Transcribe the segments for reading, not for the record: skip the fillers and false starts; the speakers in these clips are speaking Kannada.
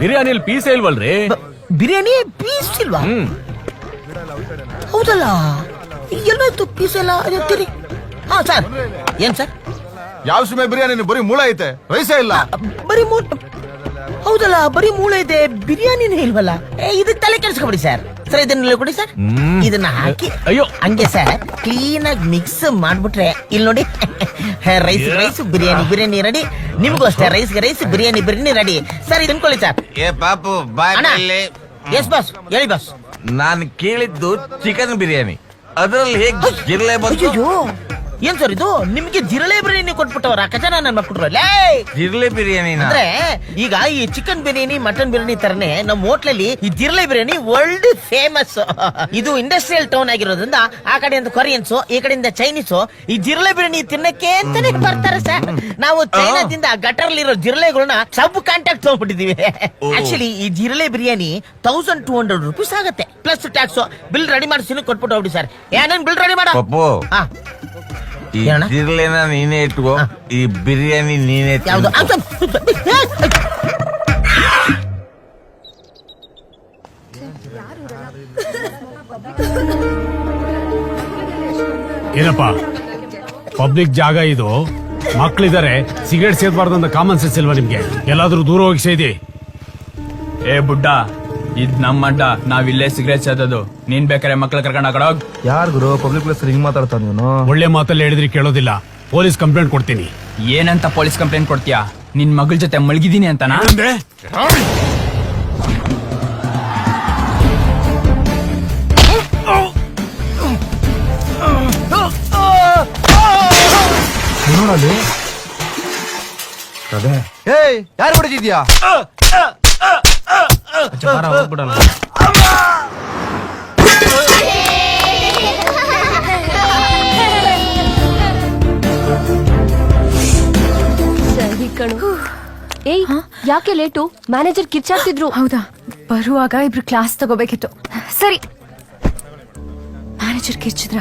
ಬಿರಿಯಾನಿಲಿ ಪೀಸೇ ಇಲ್ವಲ್ರಿ? ಬಿರಿಯಾನಿ ಪೀಸ್ ಇಲ್ವಾ? ಹೌದಲ್ಲ, ಎಲ್ಲೋಯ್ತು ಪೀಸ್ ಎಲ್ಲ ಅಂತೀರಿ? ಹಾ ಸರ್, ಏನ್ ಸರ್? ಯಾವ ಸುಮ್ಮನೆ ಬಿರಿಯಾನಿ ಬರೀ ಮೂಳೆ ಐತೆ, ರೈಸೇ ಇಲ್ಲ. ಬರೀ ಹೌದಲ್ಲ, ಬರೀ ಮೂಳೆ ಇದೆ, ಬಿರಿಯಾನಿನೇ ಇಲ್ವಲ್ಲ. ಇದಕ್ಕೆ ತಲೆ ಕೆಡಿಸ್ಕೊಬಿಡಿ ಸರ್. ಸರ್ ಇದನ್ನೆಲ್ಲ ಕೊಡಿ ಸರ್. ಇದನ್ನ ಹಾಕಿ ಅಯ್ಯೋ ಹಂಗೆ ಸರ್ ಕ್ಲೀನ್ ಆಗಿ ಮಿಕ್ಸ್ ಮಾಡ್ಬಿಟ್ರೆ ಇಲ್ಲಿ ನೋಡಿ rice rice biryani biryani ready. ನಿಮ್ಗೂ ಅಷ್ಟೇ ರೈಸ್ ಬಿರಿಯಾನಿ ರೆಡಿ ಸರ್. ಇದನ್ನ ಕೊಡಿ ಸರ್. ಏ ಪಾಪು ಬಾಯಲ್ಲಿ. ಎಸ್ ಬಾಸ್, ಹೇಳಿ ಬಾಸ್. ನಾನು ಕೇಳಿದ್ದು ಚಿಕನ್ ಬಿರಿಯಾನಿ, ಅದ್ರಲ್ಲಿ ಹೇಗ್ ಜಿರಳೆ ಬಂತು? ಅಯ್ಯೋ ಏನ್ ಸರ್ ಇದು? ನಿಮ್ಗೆ ಜಿರಳೆ ಬಿರಿಯಾನಿ ಕೊಟ್ಬಿಟ್ಟವ್ರ ಕಚನ ನನ್ನ ಮಕ್ಕಳು. ಜಿರಳೆ ಬಿರಿಯಾನಿ ಅಂದ್ರೆ ಈಗ ಈ ಚಿಕನ್ ಬಿರಿಯಾನಿ ಮಟನ್ ಬಿರಿಯಾನಿ ತರನೇ ನಮ್ಮ ಹೋಟ್ಲಲ್ಲಿ ಈ ಜಿರಳೆ ಬಿರಿಯಾನಿ ವರ್ಲ್ಡ್ ಫೇಮಸ್. ಇದು ಇಂಡಸ್ಟ್ರಿಯಲ್ ಟೌನ್ ಆಗಿರೋದ್ರಿಂದ ಆ ಕಡೆಯಿಂದ ಕೊರಿಯನ್ಸ್, ಈ ಕಡೆಯಿಂದ ಚೈನೀಸ್ ಈ ಜಿರಳೆ ಬಿರಿಯಾನಿ ತಿನ್ನಕ್ಕೆ ಅಂತಾನೆ ಬರ್ತಾರೆ ಸರ್. ನಾವು ಚೈನಾದಿಂದ ಗಟರ್ಲಿರೋ ಜಿರಳೆಗಳನ್ನ ಸಬ್ ಕಾಂಟ್ಯಾಕ್ಟ್ ತಗೊಂಡ್ಬಿಟ್ಟಿದೀವಿ. ಆಕ್ಚುಲಿ ಈ ಜಿರಳೆ ಬಿರಿಯಾನಿ 1200 ರೂಪೀಸ್ ಆಗುತ್ತೆ ಪ್ಲಸ್ ಟ್ಯಾಕ್ಸ್. ಬಿಲ್ ರೆಡಿ ಮಾಡಿಸಿ ಕೊಟ್ಬಿಟ್ಟು ಹೋಗ್ಬಿಡಿ ಸರ್. ಏನನ್ ಬಿಲ್ ರೆಡಿ ಮಾಡೋ. ಈ ಜಿರಳೆನ ನೀನೇ ಇಟ್ಕೋ, ಈ ಬಿರಿಯಾನಿ ನೀನೇ. ಯಾವ್ದು? ಏನಪ್ಪ ಪಬ್ಲಿಕ್ ಜಾಗ ಇದು, ಮಕ್ಳಿದಾರೆ, ಸಿಗರೇಟ್ ಸೇದಬಾರ್ದು ಅಂತ ಕಾಮನ್ ಸೆನ್ಸ್ ಇಲ್ವಾ ನಿಮ್ಗೆ? ಎಲ್ಲಾದ್ರೂ ದೂರ ಹೋಗಿ ಸೇದಿ. ಏ ಬುಡ್ಡ, ಇದ್ ನಮ್ಮ ಅಡ್ಡ, ನಾವಿಲ್ಲೇ ಸಿಗರೇಟ್ ಸೇದೋದು. ನೀನ್ ಬೇಕಾರೆ ಮಕ್ಳ ಕರ್ಕೊಂಡ್ ಆ ಕಡೆ ಹೋಗ್. ಯಾರ್ ಗುರು ಪಬ್ಲಿಕ್ ಪ್ಲೇಸ್ ಹಿಂಗ್ ಮಾತಾಡ್ತಾನ ನೀನು? ಒಳ್ಳೆ ಮಾತಲ್ಲಿ ಹೇಳಿದ್ರಿ ಕೇಳೋದಿಲ್ಲ, ಪೊಲೀಸ್ ಕಂಪ್ಲೇಂಟ್ ಕೊಡ್ತೀನಿ. ಏನಂತ ಪೊಲೀಸ್ ಕಂಪ್ಲೇಂಟ್ ಕೊಡ್ತೀಯಾ? ನಿನ್ ಮಗಳ ಜೊತೆ ಮಲಗಿದೀನಿ ಅಂತನಾ? ನೋಡಲಿ ಏಯ್, ಯಾರು ಹೊಡೆದಿದ್ಯಾ? ಸರಿ ಕಣು. ಏಯ್ ಯಾಕೆ ಲೇಟು? ಮ್ಯಾನೇಜರ್ ಕಿರ್ಚಾಡ್ತಿದ್ರು. ಹೌದಾ, ಬರುವಾಗ ಇಬ್ರು ಕ್ಲಾಸ್ ತಗೋಬೇಕಿತ್ತು. ಸರಿ, ಮ್ಯಾನೇಜರ್ ಕಿರ್ಚಿದ್ರ?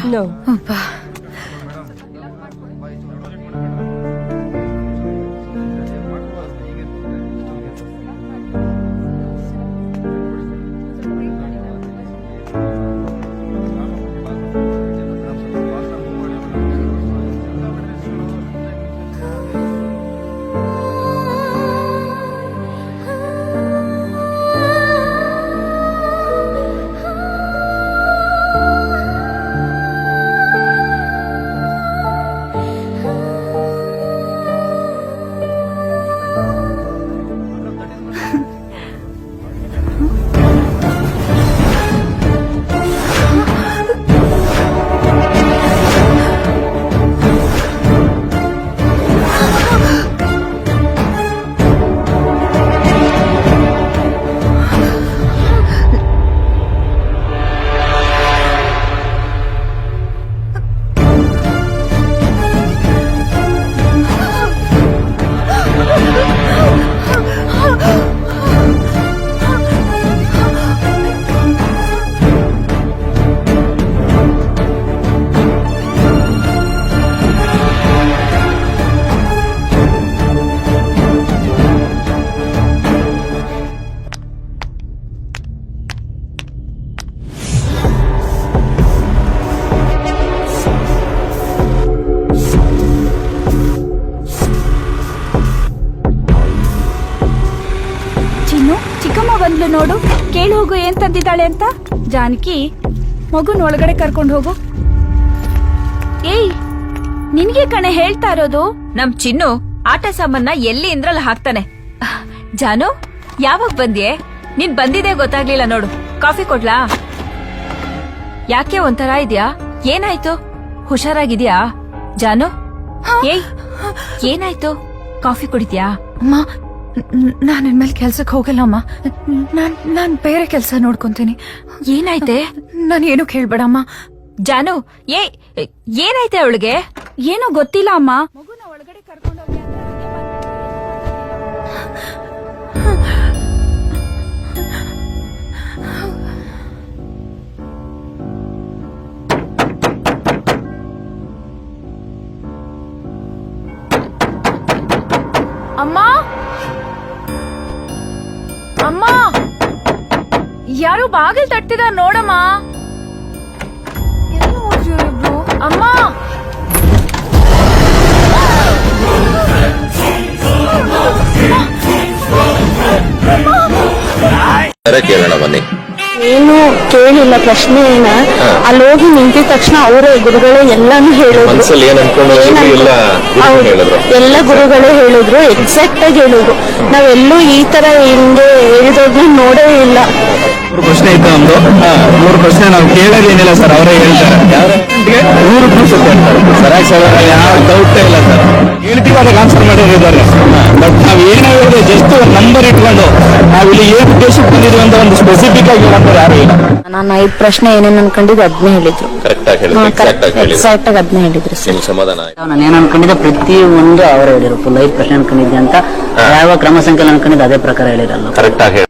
ಬಂದ್ಲು ನೋಡು, ಕೇಳಿ ಹೋಗು ಏನ್ ತಂದಿದ್ದಾಳೆ ಅಂತ. ಜಾನಕಿ, ಮಗುನ್ ಒಳಗಡೆ ಕರ್ಕೊಂಡು ಹೋಗು. ಏಯ್, ನಿನ್ಗೆ ಕಣೆ ಹೇಳ್ತಾ ಇರೋದು. ನಮ್ ಚಿನ್ನು ಆಟ ಸಾಮಾನ ಎಲ್ಲಿ ಇಂದ್ರಲ್ಲಿ ಹಾಕ್ತಾನೆ. ಜಾನು, ಯಾವಾಗ ಬಂದ್ಯೆ? ನೀನ್ ಬಂದಿದೆ ಗೊತ್ತಾಗ್ಲಿಲ್ಲ ನೋಡು. ಕಾಫಿ ಕೊಡ್ಲಾ? ಯಾಕೆ ಒಂಥರ ಇದ್ಯಾ? ಏನಾಯ್ತು? ಹುಷಾರಾಗಿದ್ಯಾ ಜಾನು? ಏಯ್, ಏನಾಯ್ತು? ಕಾಫಿ ಕುಡಿದ್ಯಾ? ಅಮ್ಮ, ನಾನು ಇನ್ಮೇಲೆ ಕೆಲ್ಸಕ್ಕೆ ಹೋಗಲ್ಲ ಅಮ್ಮ. ನಾನ್ ಬೇರೆ ಕೆಲಸ ನೋಡ್ಕೊಂತೀನಿ. ಏನಾಯ್ತೆ? ನಾನು ಏನು ಕೇಳ್ಬೇಡಮ್ಮ. ಜಾನು, ಏನಾಯ್ತೆ ಅವಳಿಗೆ? ಏನೋ ಗೊತ್ತಿಲ್ಲ ಅಮ್ಮ. ಮಗುನ ಒಳಗಡೆ ಕರ್ಕೊಂಡೋಗಿ ಅಮ್ಮ. ಅಮ್ಮ ಯಾರು ಬಾಗಿಲು ತಟ್ತಿದಾರ ನೋಡಮ್ಮ. ಎಲ್ಲಿ ಹೋದ್ರು ಇವ್ರು? ಅಮ್ಮ ಕೇಳೋಣ ಬನ್ನಿ. ಏನು ಕೇಳಿಲ್ಲ, ಪ್ರಶ್ನೆ ಏನ ಅಲ್ಲಿ ಹೋಗಿ ನಿಂತಿದ ತಕ್ಷಣ ಅವರೇ ಗುರುಗಳೇ ಎಲ್ಲಾನು ಹೇಳಿದ್ರು. ಮನ್ಸಲ್ಲಿ ಏನ್ ಅನ್ಕೊಂಡು ಹೌದು, ಎಲ್ಲ ಗುರುಗಳೇ ಹೇಳಿದ್ರು, ಎಕ್ಸಾಕ್ಟ್ ಆಗಿ ಹೇಳಿದ್ರು. ನಾವೆಲ್ಲೂ ಈ ತರ ಹಿಂದೆ ಹೇಳಿದವ್ರನ್ನ ನೋಡೇ ಇಲ್ಲ. ಪ್ರಶ್ನೆ ಇತ್ತು ನಮ್ದು. 3 ಪ್ರಶ್ನೆ ನಾವು ಕೇಳೋದೇನಿಲ್ಲ ಸರ್, ಅವರೇ ಹೇಳ್ತಾರೆ. 100% ಹೇಳ್ತಾರೆ ಸರಾಗ್ ಸರ್, ಯಾವ ಡೌಟ್ ಇಲ್ಲ ಸರ್. ಹೇಳ್ತೀವಿ ಅದಕ್ಕೆ ಆನ್ಸರ್ ಮಾಡಿದ್ದಾರೆ. ಬಟ್ ನಾವ್ ಏನೇ ಹೇಳಿದ್ರೆ ಜಸ್ಟ್ ಒಂದು ನಂಬರ್ ಇಟ್ಕೊಂಡು ನಾವ್ ಇಲ್ಲಿ ಏನ್ ಉದ್ದೇಶಕ್ಕೆ ಬಂದಿದ್ವಿ ಅಂತ ಒಂದು ಸ್ಪೆಸಿಫಿಕ್ ಆಗಿ ಹೇಳಂತಾರೆ ಯಾರು ಇಲ್ಲ. ನಾನು 5 ಪ್ರಶ್ನೆ ಏನೇನ್ ಅನ್ಕೊಂಡಿದ್ದು ಅದನ್ನೇ ಹೇಳಿದ್ರು. ಕರೆಕ್ಟ್ ಆಗಿ ಹೇಳಿದ್ರು, ಎಕ್ಸಾಕ್ಟ್ ಆಗಿ ಹೇಳಿದ್ರು. ಎಕ್ಸಾಕ್ಟ್ ಆಗಿ ಅದನ್ನೇ ಹೇಳಿದ್ರು ಸರ್. ನಿಮ್ಗೆ ಸಮಾಧಾನ ಆಯ್ತು? ನಾನು ಏನ್ ಅನ್ಕೊಂಡಿದ್ದೆ ಪ್ರತಿ ಒಂದು ಅವರೇ ಹೇಳಿದ್ರು. ಫುಲ್ 5 ಪ್ರಶ್ನೆ ಅನ್ಕೊಂಡಿದ್ದೆ ಅಂತ ಯಾವ ಕ್ರಮ ಸಂಖ್ಯೆ ಅನ್ಕೊಂಡಿದ್ದು ಅದೇ ಪ್ರಕಾರ ಹೇಳಿರಲ್ಲ. ಕರೆಕ್ಟ್ ಆಗಿ